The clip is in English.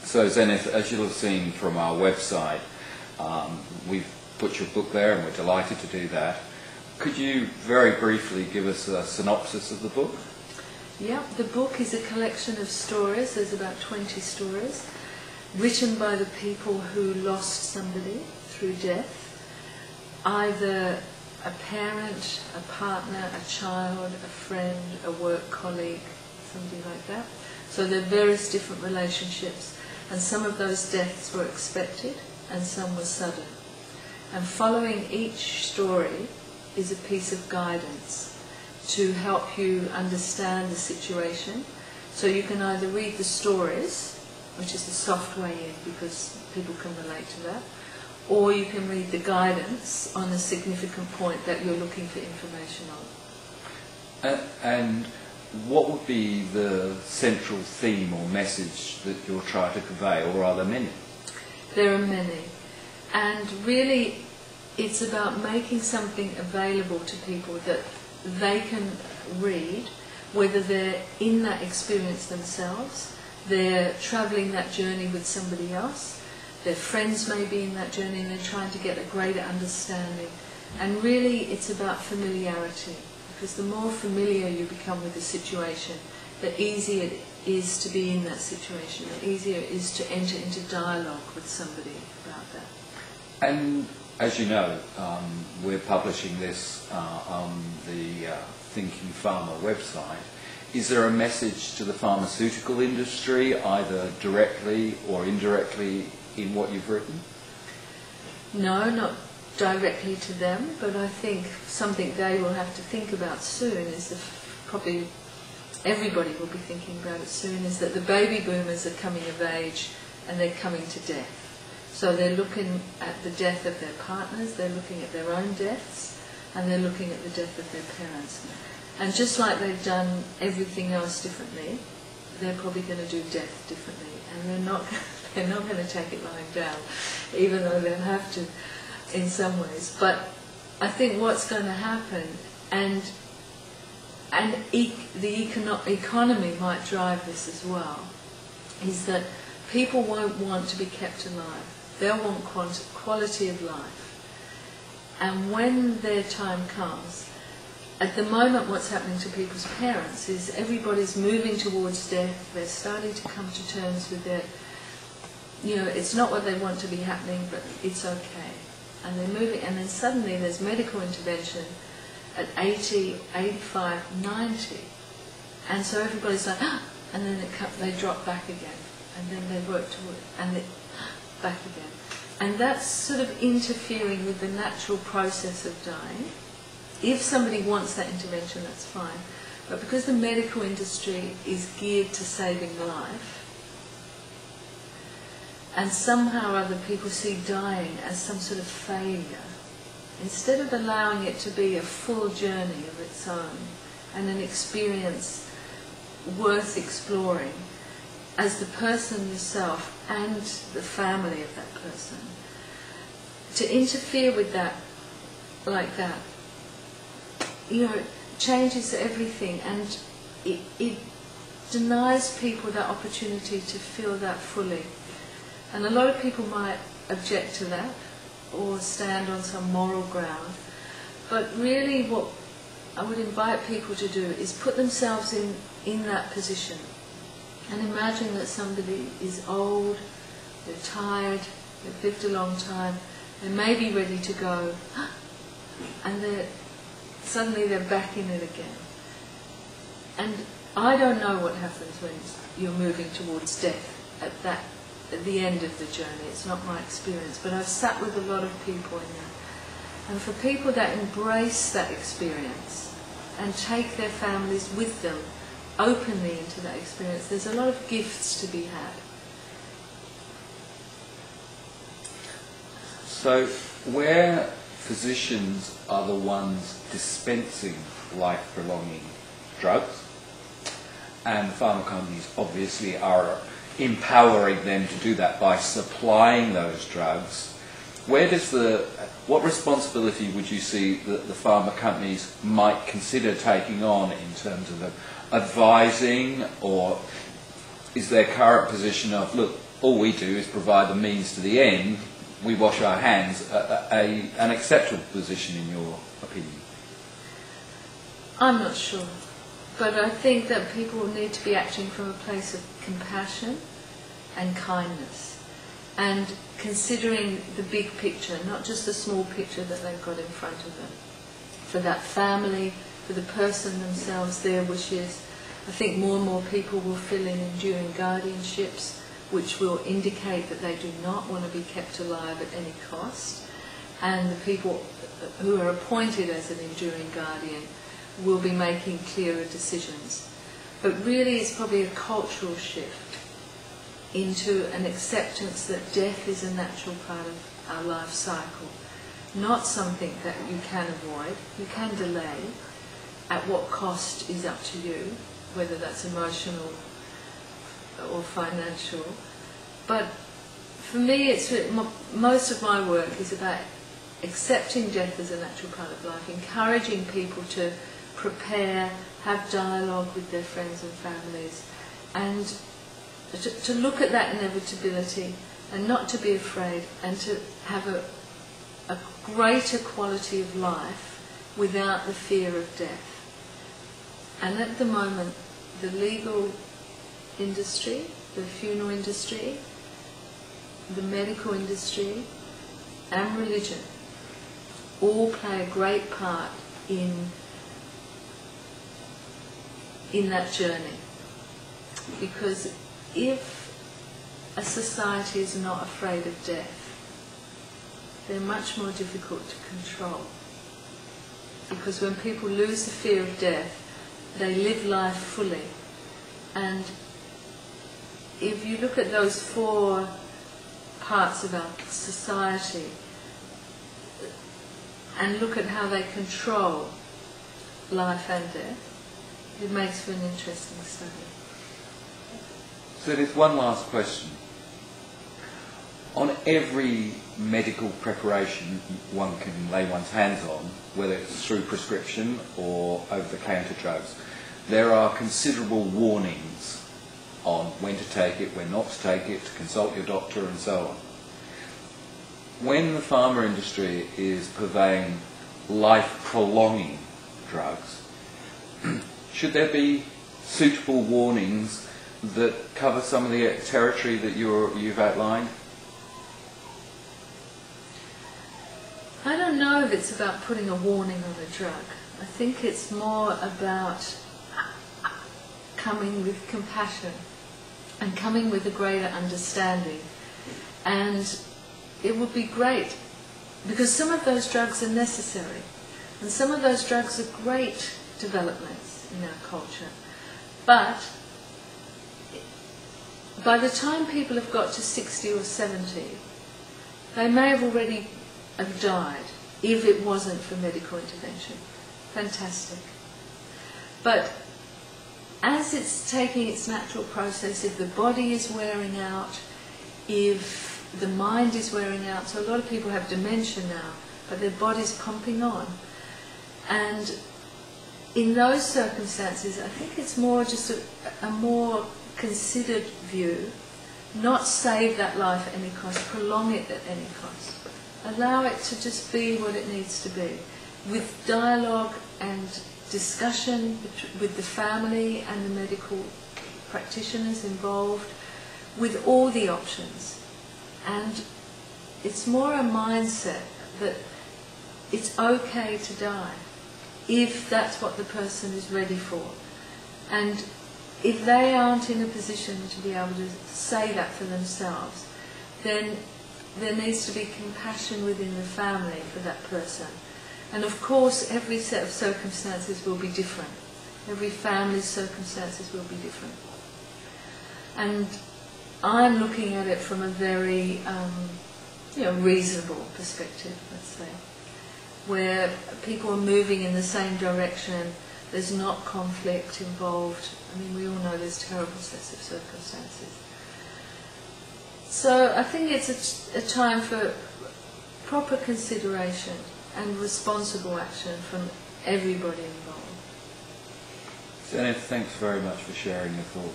So Zenith, as you'll have seen from our website, we've put your book there and we're delighted to do that. Could you very briefly give us a synopsis of the book? Yeah, the book is a collection of stories. There's about 20 stories written by the people who lost somebody through death, either a parent, a partner, a child, a friend, a work colleague, something like that. So there are various different relationships, and some of those deaths were expected and some were sudden. And following each story is a piece of guidance to help you understand the situation. So you can either read the stories, which is the soft way in because people can relate to that, or you can read the guidance on a significant point that you're looking for information on. And what would be the central theme or message that you're trying to convey, or are there many? There are many. And really, it's about making something available to people that they can read, whether they're in that experience themselves, they're travelling that journey with somebody else, their friends may be in that journey and they're trying to get a greater understanding. And really, it's about familiarity, because the more familiar you become with the situation, the easier it is to be in that situation, the easier it is to enter into dialogue with somebody about that. And as you know, we're publishing this on the Thinking Pharma website. Is there a message to the pharmaceutical industry, either directly or indirectly, in what you've written? No, not directly to them, but I think something they will have to think about soon is probably everybody will be thinking about it soon, is that the baby boomers are coming of age and they're coming to death. So they're looking at the death of their partners, they're looking at their own deaths, and they're looking at the death of their parents. And just like they've done everything else differently, they're probably going to do death differently. And they're not going to take it lying down, even though they'll have to in some ways. But I think what's going to happen, and the economy might drive this as well, is that people won't want to be kept alive. They'll want quality of life. And when their time comes, at the moment what's happening to people's parents is everybody's moving towards death, they're starting to come to terms with it. You know, it's not what they want to be happening, but it's okay. And they're moving, and then suddenly there's medical intervention at 80, 85, 90. And so everybody's like, ah! And then they drop back again. And then they work toward, and back again. And that's sort of interfering with the natural process of dying. If somebody wants that intervention, that's fine. But because the medical industry is geared to saving life, and somehow or other people see dying as some sort of failure, instead of allowing it to be a full journey of its own and an experience worth exploring, as the person yourself and the family of that person, to interfere with that like that, you know, changes everything, and it denies people that opportunity to feel that fully. And a lot of people might object to that or stand on some moral ground, but really what I would invite people to do is put themselves in that position. And imagine that somebody is old, they're tired, they've lived a long time, they may be ready to go, and suddenly they're back in it again. And I don't know what happens when you're moving towards death at the end of the journey. It's not my experience, but I've sat with a lot of people in that. And for people that embrace that experience and take their families with them openly into that experience, there's a lot of gifts to be had. So where physicians are the ones dispensing life-prolonging drugs, and the pharma companies obviously are empowering them to do that by supplying those drugs, what responsibility would you see that the pharma companies might consider taking on in terms of advising or is their current position of, look, all we do is provide the means to the end, we wash our hands, an acceptable position in your opinion? I'm not sure. But I think that people need to be acting from a place of compassion and kindness, and considering the big picture, not just the small picture that they've got in front of them. For that family, for the person themselves, their wishes. I think more and more people will fill in enduring guardianships, which will indicate that they do not want to be kept alive at any cost. And the people who are appointed as an enduring guardian will be making clearer decisions. But really it's probably a cultural shift into an acceptance that death is a natural part of our life cycle, not something that you can avoid, you can delay. At what cost is up to you, whether that's emotional or financial. But for me, it's most of my work is about accepting death as a natural part of life, encouraging people to prepare, have dialogue with their friends and families, and to look at that inevitability and not to be afraid, and to have a greater quality of life without the fear of death. And at the moment, the legal industry, the funeral industry, the medical industry, and religion all play a great part in that journey. Because if a society is not afraid of death, they're much more difficult to control. Because when people lose the fear of death, they live life fully. And if you look at those four parts of our society and look at how they control life and death, it makes for an interesting study. So there's one last question. On every medical preparation one can lay one's hands on, whether it's through prescription or over-the-counter drugs, there are considerable warnings on when to take it, when not to take it, to consult your doctor and so on. When the pharma industry is purveying life-prolonging drugs, should there be suitable warnings that cover some of the territory that you've outlined? I don't know if it's about putting a warning on a drug. I think it's more about coming with compassion and coming with a greater understanding. And it would be great, because some of those drugs are necessary, and some of those drugs are great developments in our culture. But by the time people have got to 60 or 70, they may have already have died if it wasn't for medical intervention. Fantastic. But as it's taking its natural process, if the body is wearing out, if the mind is wearing out, so a lot of people have dementia now, but their body's pumping on. And in those circumstances, I think it's more just a more considered view, not save that life at any cost, prolong it at any cost. Allow it to just be what it needs to be, with dialogue and discussion with the family and the medical practitioners involved, with all the options. And it's more a mindset that it's okay to die, if that's what the person is ready for. And if they aren't in a position to be able to say that for themselves, then there needs to be compassion within the family for that person. And of course, every set of circumstances will be different. Every family's circumstances will be different. And I'm looking at it from a very reasonable perspective, let's say, where people are moving in the same direction, there's not conflict involved. I mean, we all know there's terrible sets of circumstances. So I think it's a time for proper consideration and responsible action from everybody involved. Zenith, thanks very much for sharing your thoughts.